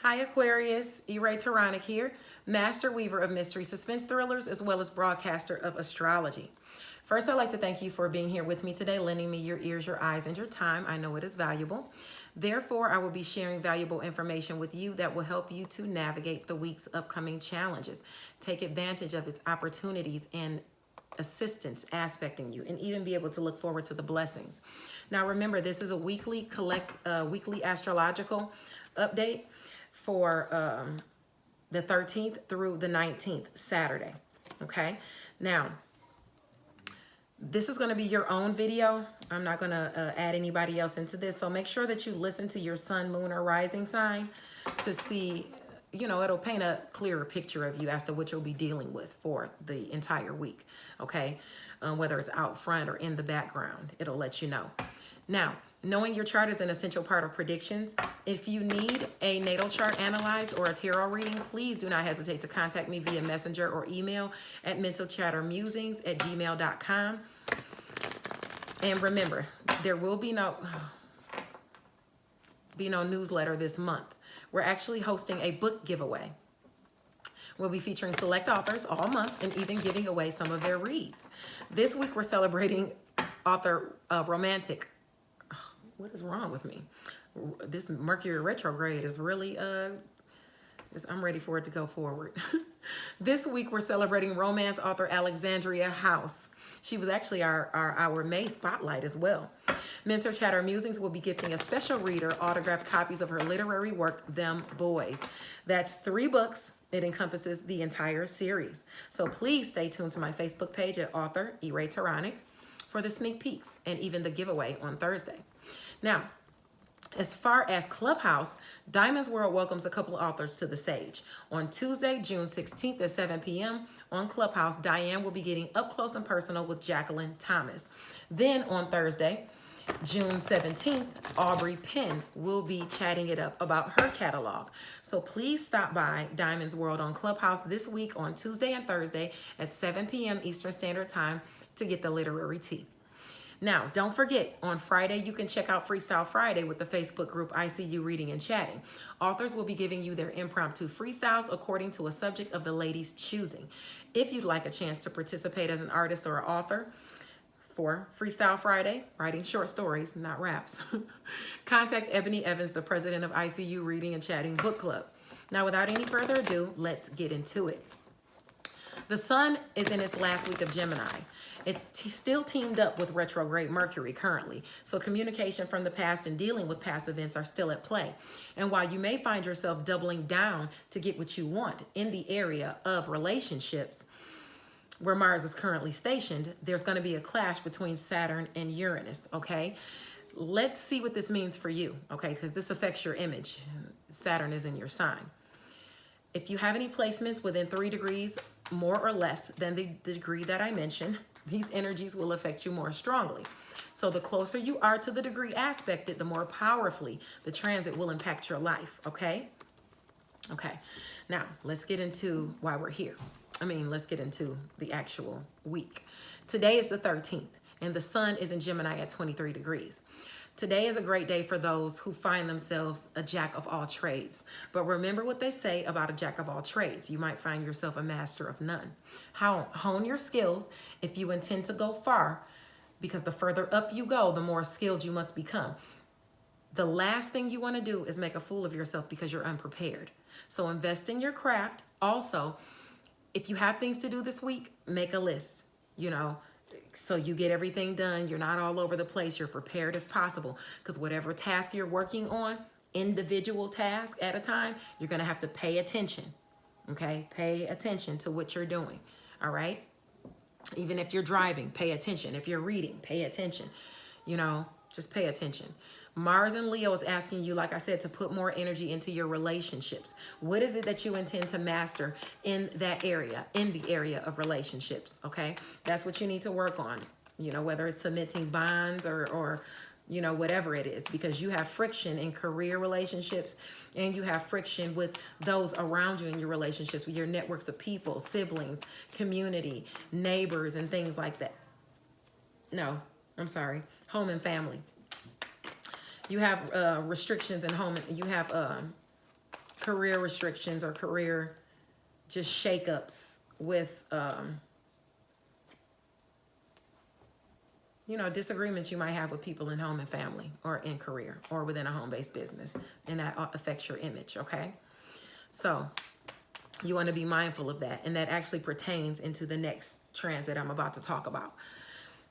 Hi Aquarius, Taronic here, master weaver of mystery suspense thrillers as well as broadcaster of astrology. First, I'd like to thank you for being here with me today, lending me your ears, your eyes, and your time. I know it is valuable. Therefore, I will be sharing valuable information with you that will help you to navigate the week's upcoming challenges. Take advantage of its opportunities and assistance aspecting you, and even be able to look forward to the blessings. Now remember, this is a weekly weekly astrological update for the 13th through the 19th, Saturday. Okay, now this is going to be your own video. I'm not going to add anybody else into this, so make sure that you listen to your sun, moon, or rising sign to see, it'll paint a clearer picture of you as to what you'll be dealing with for the entire week, okay? Whether it's out front or in the background, it'll let you know. Now, knowing your chart is an essential part of predictions. If you need a natal chart analyzed or a tarot reading, please do not hesitate to contact me via messenger or email at mentalchattermusings@gmail.com. And remember, there will be no newsletter this month. We're actually hosting a book giveaway. We'll be featuring select authors all month and even giving away some of their reads. This week, we're celebrating author Romantic. What is wrong with me? This Mercury retrograde is really, I'm ready for it to go forward. This week, we're celebrating romance author Alexandria House. She was actually our May spotlight as well. Mentor Chatter Musings will be gifting a special reader autographed copies of her literary work, Them Boys. That's 3 books. It encompasses the entire series. So please stay tuned to my Facebook page at author Taronic for the sneak peeks and even the giveaway on Thursday. Now, as far as Clubhouse, Diamond's World welcomes a couple of authors to the stage. On Tuesday, June 16th at 7 p.m. on Clubhouse, Diane will be getting up close and personal with Jacqueline Thomas. Then on Thursday, June 17th, Aubrey Penn will be chatting it up about her catalog. So please stop by Diamond's World on Clubhouse this week on Tuesday and Thursday at 7 p.m. Eastern Standard Time to get the literary tea. Now, don't forget, on Friday, you can check out Freestyle Friday with the Facebook group ICU Reading and Chatting. Authors will be giving you their impromptu freestyles according to a subject of the ladies' choosing. If you'd like a chance to participate as an artist or an author for Freestyle Friday, writing short stories, not raps, contact Ebony Evans, the president of ICU Reading and Chatting Book Club. Now, without any further ado, let's get into it. The sun is in its last week of Gemini. It's still teamed up with retrograde Mercury currently, so communication from the past and dealing with past events are still at play. And while you may find yourself doubling down to get what you want in the area of relationships, where Mars is currently stationed, there's going to be a clash between Saturn and Uranus, okay? Let's see what this means for you, okay? Because this affects your image. Saturn is in your sign. If you have any placements within 3 degrees more or less than the degree that I mentioned, these energies will affect you more strongly. So the closer you are to the degree aspected, the more powerfully the transit will impact your life, okay? Okay, now let's get into why we're here. Let's get into the actual week. Today is the 13th, and the sun is in Gemini at 23 degrees. Today is a great day for those who find themselves a jack of all trades. But remember what they say about a jack of all trades. You might find yourself a master of none. Hone your skills if you intend to go far, because the further up you go, the more skilled you must become. The last thing you want to do is make a fool of yourself because you're unprepared. So invest in your craft. Also, if you have things to do this week, make a list, so you get everything done. You're not all over the place. You're prepared as possible, because whatever task you're working on, individual task at a time, you're going to have to pay attention, okay? Pay attention to what you're doing, all right? Even if you're driving, pay attention. If you're reading, pay attention, just pay attention. Mars in Leo is asking you, like I said, to put more energy into your relationships. What is it that you intend to master in that area, in the area of relationships, okay? That's what you need to work on, whether it's cementing bonds or whatever it is, because you have friction in career relationships, and you have friction with those around you in your relationships, with your networks of people, siblings, community, neighbors, and things like that. No, I'm sorry, home and family. You have restrictions in home. You have career restrictions or career just shakeups with, you know, disagreements you might have with people in home and family or in career or within a home-based business, and that affects your image, okay? So you want to be mindful of that, and that actually pertains into the next transit I'm about to talk about.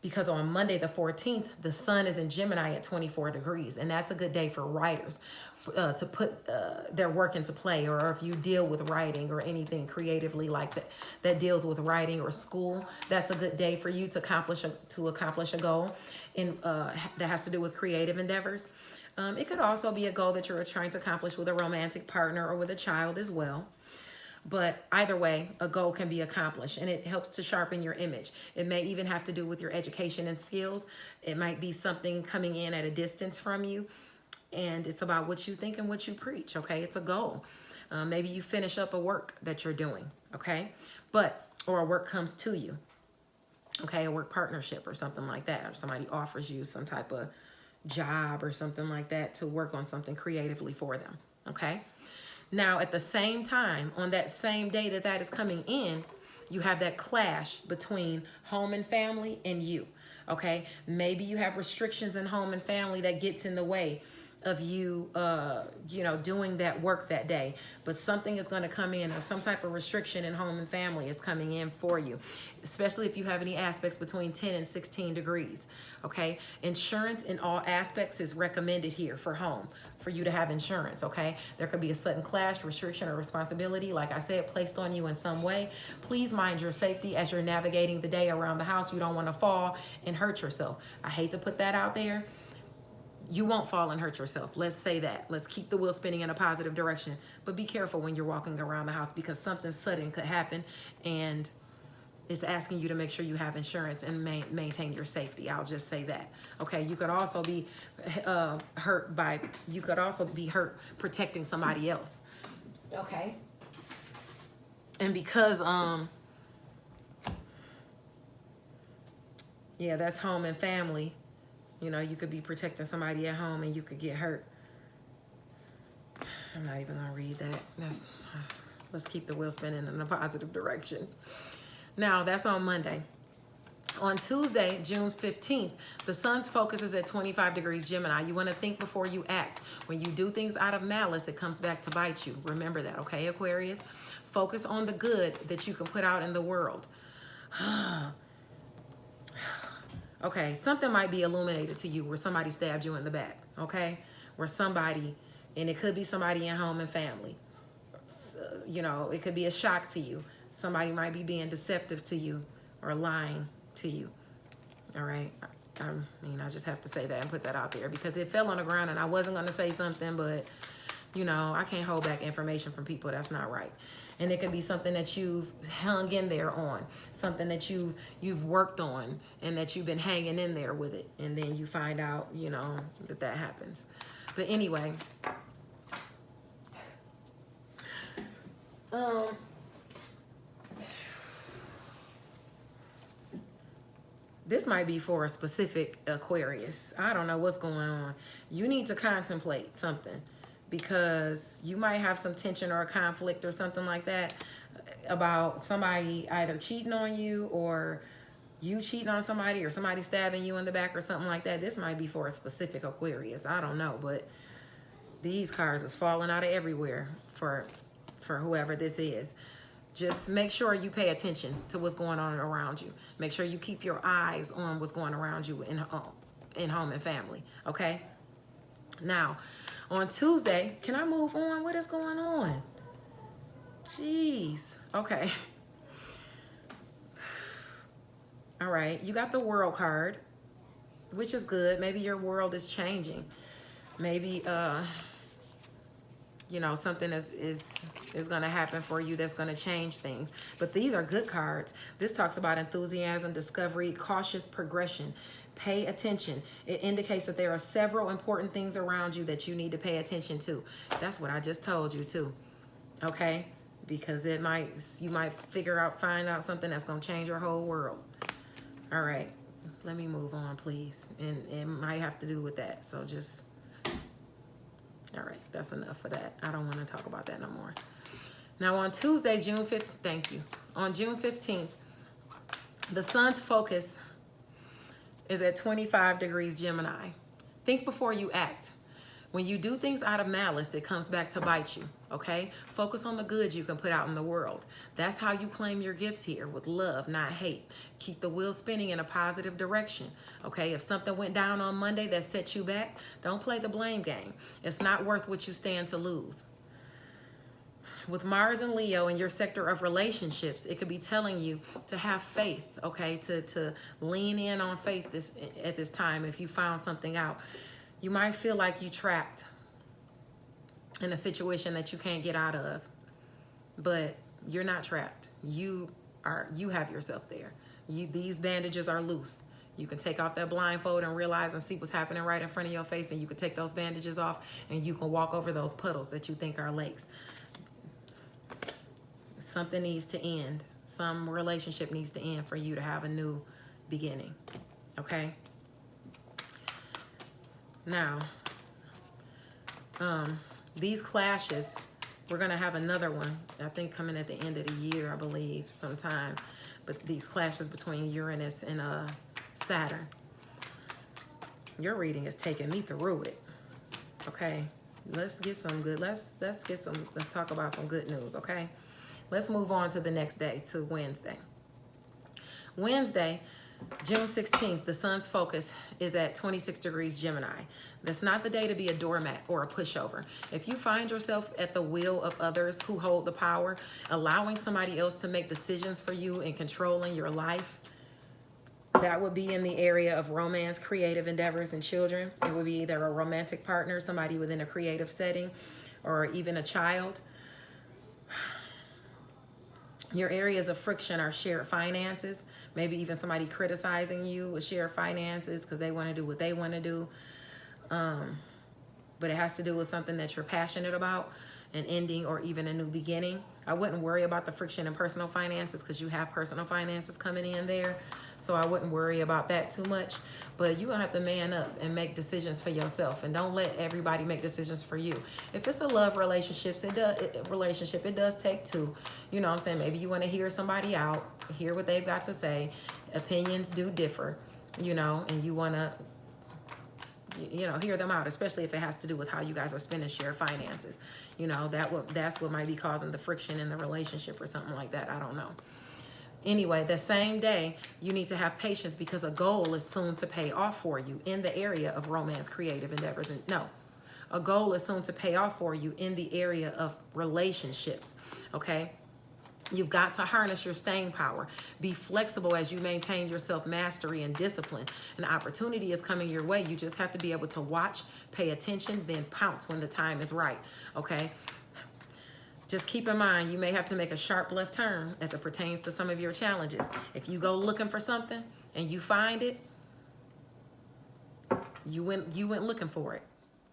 Because on Monday the 14th, the sun is in Gemini at 24 degrees, and that's a good day for writers to put their work into play, or if you deal with writing or anything creatively like that deals with writing or school, that's a good day for you to accomplish a goal that has to do with creative endeavors. It could also be a goal that you're trying to accomplish with a romantic partner or with a child as well. But either way, a goal can be accomplished, and it helps to sharpen your image. It may even have to do with your education and skills. It might be something coming in at a distance from you, and it's about what you think and what you preach, okay? It's a goal. Maybe you finish up a work that you're doing, okay? Or a work comes to you, okay? A work partnership or something like that, or somebody offers you some type of job or something like that to work on something creatively for them, okay? Now, at the same time, on that same day that is coming in, you have that clash between home and family and you, okay? Maybe you have restrictions in home and family that gets in the way of you, you know, doing that work that day. But something is going to come in, or some type of restriction in home and family is coming in for you, especially if you have any aspects between 10 and 16 degrees, okay? Insurance in all aspects is recommended here for home, for you to have insurance, okay? There could be a sudden clash, restriction, or responsibility, like I said, placed on you in some way. Please mind your safety as you're navigating the day around the house. You don't want to fall and hurt yourself. I hate to put that out there. You won't fall and hurt yourself. Let's say that. Let's keep the wheel spinning in a positive direction. But be careful when you're walking around the house, because something sudden could happen, and it's asking you to make sure you have insurance and maintain your safety. I'll just say that. Okay, you could also be hurt protecting somebody else. Okay. And because yeah, that's home and family. You know, you could be protecting somebody at home and you could get hurt. I'm not even gonna read that. Let's keep the wheel spinning in a positive direction. Now, that's on Monday. On Tuesday, June 15th, the sun's focus is at 25 degrees Gemini. You want to think before you act. When you do things out of malice, it comes back to bite you. Remember that, okay, Aquarius? Focus on the good that you can put out in the world. Okay, something might be illuminated to you where somebody stabbed you in the back, okay? Where somebody, and it could be somebody in home and family. You know, it could be a shock to you. Somebody might be being deceptive to you or lying to you, all right? I mean, I just have to say that and put that out there because it fell on the ground and I wasn't going to say something, but, you know, I can't hold back information from people. That's not right. And it could be something that you've hung in there on, something that you've worked on and that you've been hanging in there with it. And then you find out, you know, that happens. But anyway, this might be for a specific Aquarius. I don't know what's going on. You need to contemplate something, because you might have some tension or a conflict or something like that about somebody either cheating on you or you cheating on somebody or somebody stabbing you in the back or something like that. This might be for a specific Aquarius. I don't know, but these cards is falling out of everywhere for whoever this is. Just make sure you pay attention to what's going on around you. Make sure you keep your eyes on what's going around you in home and family, okay? Now, on Tuesday, can I move on? What is going on? Jeez. Okay. All right. You got the World card, which is good. Maybe your world is changing. Maybe, you know, something is going to happen for you that's going to change things. But these are good cards. This talks about enthusiasm, discovery, cautious progression. Pay attention. It indicates that there are several important things around you that you need to pay attention to. That's what I just told you too. Okay? Because you might find out something that's going to change your whole world. All right. Let me move on, please. And it might have to do with that. So just All right, that's enough for that. I don't want to talk about that no more. Now on Tuesday, June 15th, thank you. On June 15th, the sun's focus is at 25 degrees Gemini. Think before you act. When you do things out of malice, it comes back to bite you, okay? Focus on the good you can put out in the world. That's how you claim your gifts here, with love, not hate. Keep the wheel spinning in a positive direction, okay? If something went down on Monday that set you back, don't play the blame game. It's not worth what you stand to lose. With Mars and Leo in your sector of relationships, it could be telling you to have faith, okay? To lean in on faith at this time if you found something out. You might feel like you're trapped in a situation that you can't get out of, but you're not trapped. You have yourself there. These bandages are loose. You can take off that blindfold and realize and see what's happening right in front of your face, and you can take those bandages off and you can walk over those puddles that you think are lakes. Something needs to end. Some relationship needs to end for you to have a new beginning, okay? Now, these clashes, we're going to have another one, I think coming at the end of the year, I believe, sometime. But these clashes between Uranus and Saturn. Your reading is taking me through it. Okay, let's get some good, let's talk about some good news, okay? Let's move on to the next day, to Wednesday. Wednesday, June 16th, the sun's focus is at 26 degrees Gemini. That's not the day to be a doormat or a pushover. If you find yourself at the will of others who hold the power, allowing somebody else to make decisions for you and controlling your life, that would be in the area of romance, creative endeavors, and children. It would be either a romantic partner, somebody within a creative setting, or even a child. Your areas of friction are shared finances, maybe even somebody criticizing you with shared finances because they want to do what they want to do. But it has to do with something that you're passionate about, an ending or even a new beginning. I wouldn't worry about the friction in personal finances because you have personal finances coming in there. So I wouldn't worry about that too much. But you're going to have to man up and make decisions for yourself. And don't let everybody make decisions for you. If it's a love relationship, it does take two. You know what I'm saying? Maybe you want to hear somebody out, hear what they've got to say. Opinions do differ, you know, and you want to, you know, hear them out, especially if it has to do with how you guys are spending shared finances. You know, that's what might be causing the friction in the relationship or something like that. I don't know. Anyway, the same day, you need to have patience because a goal is soon to pay off for you in the area of romance, creative endeavors. And no, a goal is soon to pay off for you in the area of relationships, okay? You've got to harness your staying power. Be flexible as you maintain your self-mastery and discipline. An opportunity is coming your way. You just have to be able to watch, pay attention, then pounce when the time is right, okay? Just keep in mind, you may have to make a sharp left turn as it pertains to some of your challenges. If you go looking for something and you find it, you went looking for it,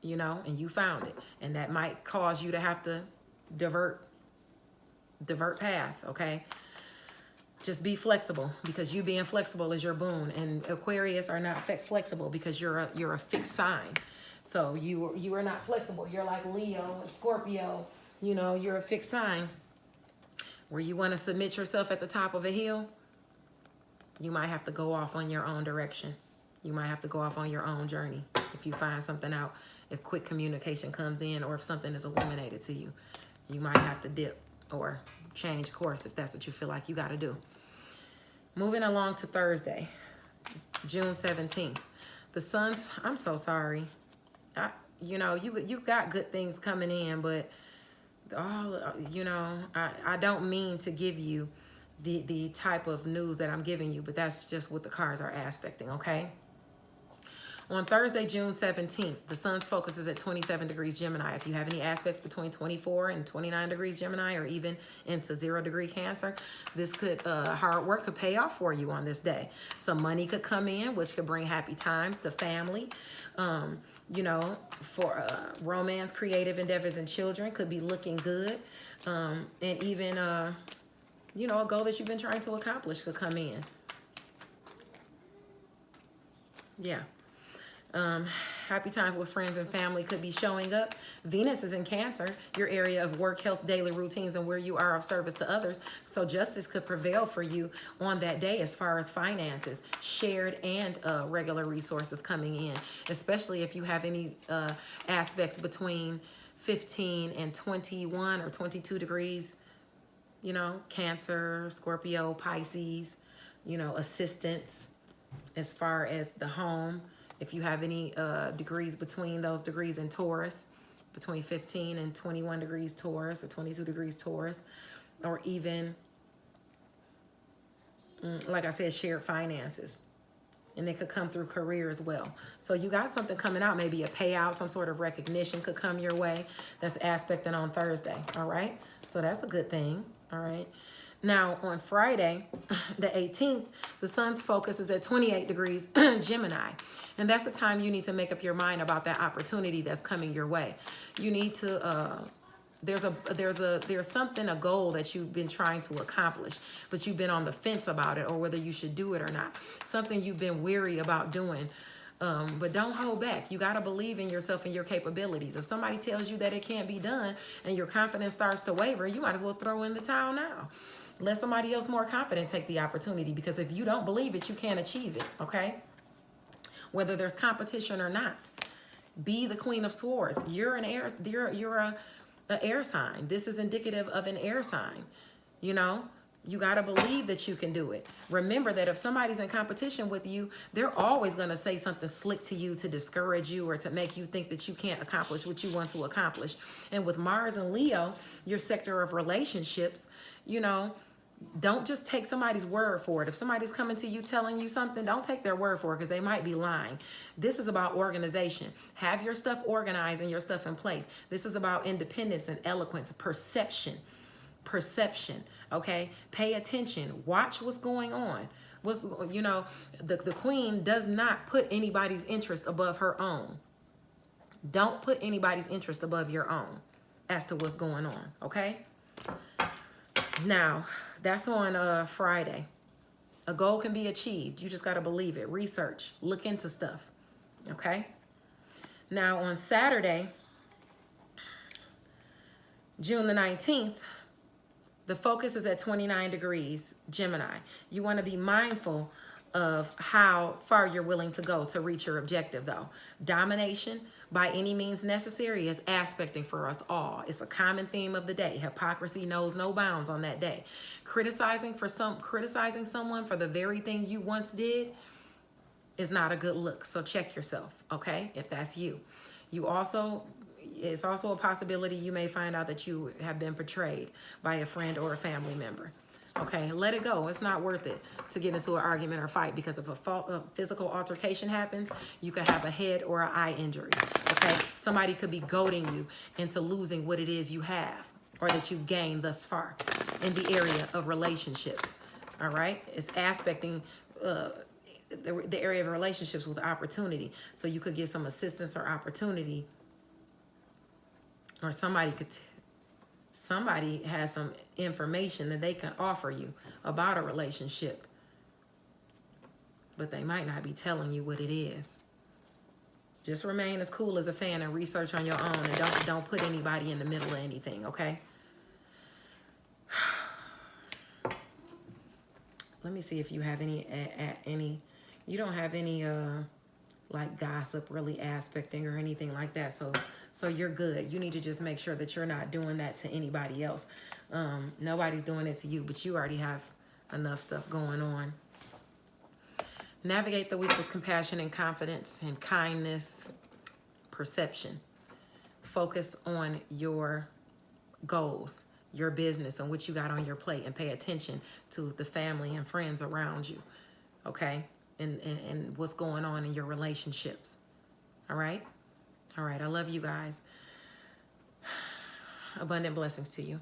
you know, and you found it. And that might cause you to have to divert path, okay? Just be flexible because you being flexible is your boon. And Aquarius are not flexible because you're a fixed sign. So you are not flexible. You're like Leo and Scorpio. You know, you're a fixed sign where you want to submit yourself at the top of a hill. You might have to go off on your own direction. You might have to go off on your own journey if you find something out, if quick communication comes in or if something is illuminated to you. You might have to dip or change course if that's what you feel like you got to do. Moving along to Thursday, June 17th. The sun's, I'm so sorry. You know, you got good things coming in, but you know, I don't mean to give you the type of news that I'm giving you, but that's just what the cards are aspecting, okay? On Thursday, June 17th, the sun's focus is at 27 degrees Gemini. If you have any aspects between 24 and 29 degrees Gemini or even into 0-degree Cancer, this could, hard work could pay off for you on this day. Some money could come in, which could bring happy times to family. You know, for romance, creative endeavors, and children could be looking good. And even, you know, a goal that you've been trying to accomplish could come in. Yeah. Um, Happy times with friends and family could be showing up. Venus is in Cancer, your area of work, health, daily routines, and where you are of service to others. So justice could prevail for you on that day as far as finances, shared and regular resources coming in, especially if you have any aspects between 15 and 21 or 22 degrees, you know, Cancer, Scorpio, Pisces, you know, assistance as far as the home. If you have any degrees between those degrees in Taurus, between 15 and 21 degrees Taurus or 22 degrees Taurus, or even, like I said, shared finances. And it could come through career as well. So you got something coming out, maybe a payout, some sort of recognition could come your way. That's aspecting on Thursday, all right? So that's a good thing, all right? Now, on Friday, the 18th, the sun's focus is at 28 degrees Gemini. And that's the time you need to make up your mind about that opportunity that's coming your way. You need to, there's something, a goal that you've been trying to accomplish, but you've been on the fence about it or whether you should do it or not. Something you've been weary about doing. But don't hold back. You got to believe in yourself and your capabilities. If somebody tells you that it can't be done and your confidence starts to waver, you might as well throw in the towel now. Let somebody else more confident take the opportunity, because if you don't believe it, you can't achieve it, okay? Whether there's competition or not. Be the Queen of Swords. You're an air, you're a air sign. This is indicative of an air sign. You know, you got to believe that you can do it. Remember that if somebody's in competition with you, they're always going to say something slick to you to discourage you or to make you think that you can't accomplish what you want to accomplish. And with Mars and Leo, your sector of relationships, you know, don't just take somebody's word for it. If somebody's coming to you telling you something, don't take their word for it, because they might be lying. This is about organization. Have your stuff organized and your stuff in place. This is about independence and eloquence, perception, okay? Pay attention. Watch what's going on. You know, the queen does not put anybody's interest above her own. Don't put anybody's interest above your own as to what's going on, okay? Now, that's on Friday. A goal can be achieved. You just got to believe it. Research. Look into stuff. Okay? Now, on Saturday, June the 19th, the focus is at 29 degrees Gemini. You want to be mindful of how far you're willing to go to reach your objective, though. Domination, by any means necessary, is aspecting for us all. It's a common theme of the day. Hypocrisy knows no bounds on that day. Criticizing someone for the very thing you once did is not a good look. So check yourself, okay? If that's you. It's also a possibility you may find out that you have been betrayed by a friend or a family member. Okay, let it go. It's not worth it to get into an argument or fight, because if a physical altercation happens, you could have a head or an eye injury. Okay, somebody could be goading you into losing what it is you have or that you've gained thus far in the area of relationships. All right, it's aspecting the area of relationships with opportunity. So you could get some assistance or opportunity, or somebody has some information that they can offer you about a relationship, but they might not be telling you what it is. Just remain as cool as a fan and research on your own, and don't put anybody in the middle of anything, okay? Let me see if you have any you don't have any like gossip really aspecting or anything like that, so you're good. You need to just make sure that you're not doing that to anybody else. Nobody's doing it to you, but you already have enough stuff going on. Navigate the week with compassion and confidence and kindness, perception. Focus on your goals, your business, and what you got on your plate, and pay attention to the family and friends around you, okay? And what's going on in your relationships, all right? All right, I love you guys. Abundant blessings to you.